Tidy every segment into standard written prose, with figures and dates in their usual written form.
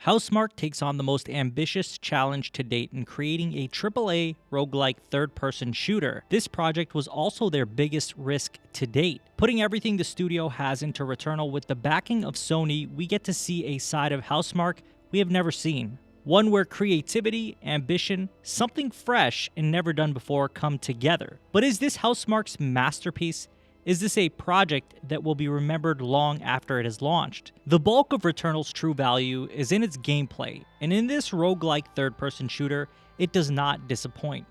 Housemarque takes on the most ambitious challenge to date in creating a AAA roguelike third-person shooter. This project was also their biggest risk to date. Putting everything the studio has into Returnal with the backing of Sony, we get to see a side of Housemarque we have never seen. One where creativity, ambition, something fresh and never done before come together. But is this Housemarque's masterpiece? Is this a project that will be remembered long after it is launched? The bulk of Returnal's true value is in its gameplay, and in this roguelike third-person shooter, it does not disappoint.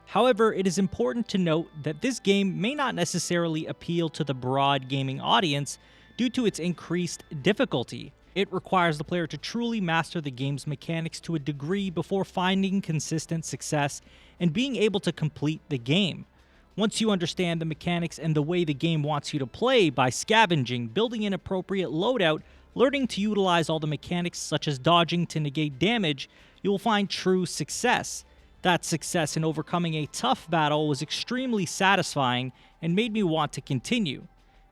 However, it is important to note that this game may not necessarily appeal to the broad gaming audience due to its increased difficulty. It requires the player to truly master the game's mechanics to a degree before finding consistent success and being able to complete the game. Once you understand the mechanics and the way the game wants you to play by scavenging, building an appropriate loadout, learning to utilize all the mechanics such as dodging to negate damage, you will find true success. That success in overcoming a tough battle was extremely satisfying and made me want to continue.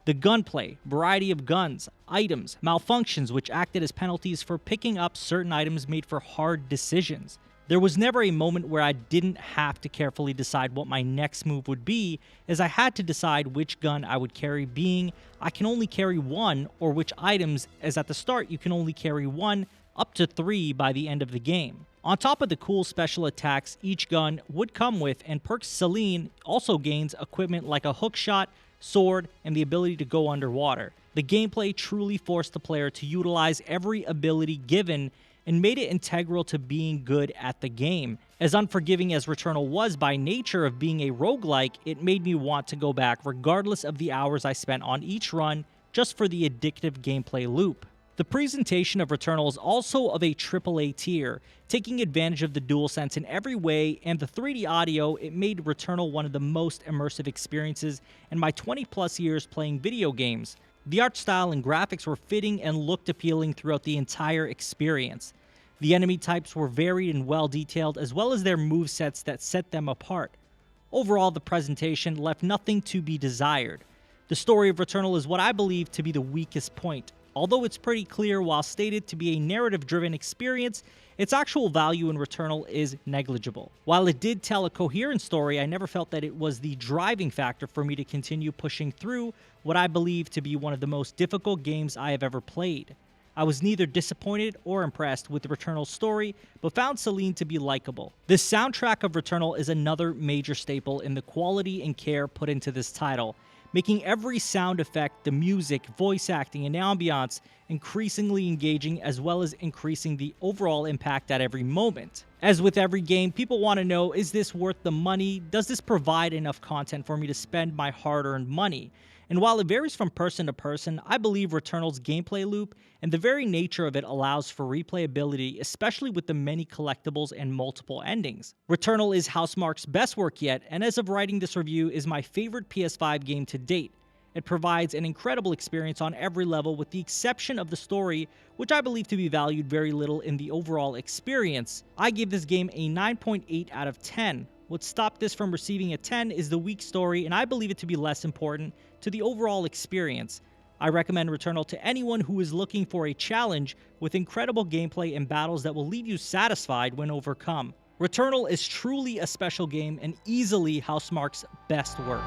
The gunplay, variety of guns, items, malfunctions which acted as penalties for picking up certain items made for hard decisions. There was never a moment where I didn't have to carefully decide what my next move would be, as I had to decide which gun I would carry, being I can only carry one, or which items, as at the start you can only carry one, up to 3 by the end of the game. On top of the cool special attacks each gun would come with, and perks Celine also gains equipment like a hookshot, sword, and the ability to go underwater. The gameplay truly forced the player to utilize every ability given and made it integral to being good at the game. As unforgiving as Returnal was by nature of being a roguelike, it made me want to go back regardless of the hours I spent on each run just for the addictive gameplay loop. The presentation of Returnal is also of a AAA tier, taking advantage of the DualSense in every way, and the 3D audio. It made Returnal one of the most immersive experiences in my 20+ years playing video games. The art style and graphics were fitting and looked appealing throughout the entire experience. The enemy types were varied and well detailed, as well as their movesets that set them apart. Overall, the presentation left nothing to be desired. The story of Returnal is what I believe to be the weakest point. Although it's pretty clear while stated to be a narrative-driven experience, its actual value in Returnal is negligible. While it did tell a coherent story, I never felt that it was the driving factor for me to continue pushing through what I believe to be one of the most difficult games I have ever played. I was neither disappointed or impressed with Returnal's story, but found Celine to be likable. The soundtrack of Returnal is another major staple in the quality and care put into this title, making every sound effect, the music, voice acting, and ambiance increasingly engaging, as well as increasing the overall impact at every moment. As with every game, people want to know, is this worth the money? Does this provide enough content for me to spend my hard-earned money? And while it varies from person to person, I believe Returnal's gameplay loop and the very nature of it allows for replayability, especially with the many collectibles and multiple endings. Returnal is Housemarque's best work yet, and as of writing this review, is my favorite PS5 game to date. It provides an incredible experience on every level, with the exception of the story, which I believe to be valued very little in the overall experience. I give this game a 9.8 out of 10. What stopped this from receiving a 10 is the weak story, and I believe it to be less important to the overall experience. I recommend Returnal to anyone who is looking for a challenge with incredible gameplay and battles that will leave you satisfied when overcome. Returnal is truly a special game and easily Housemarque's best work.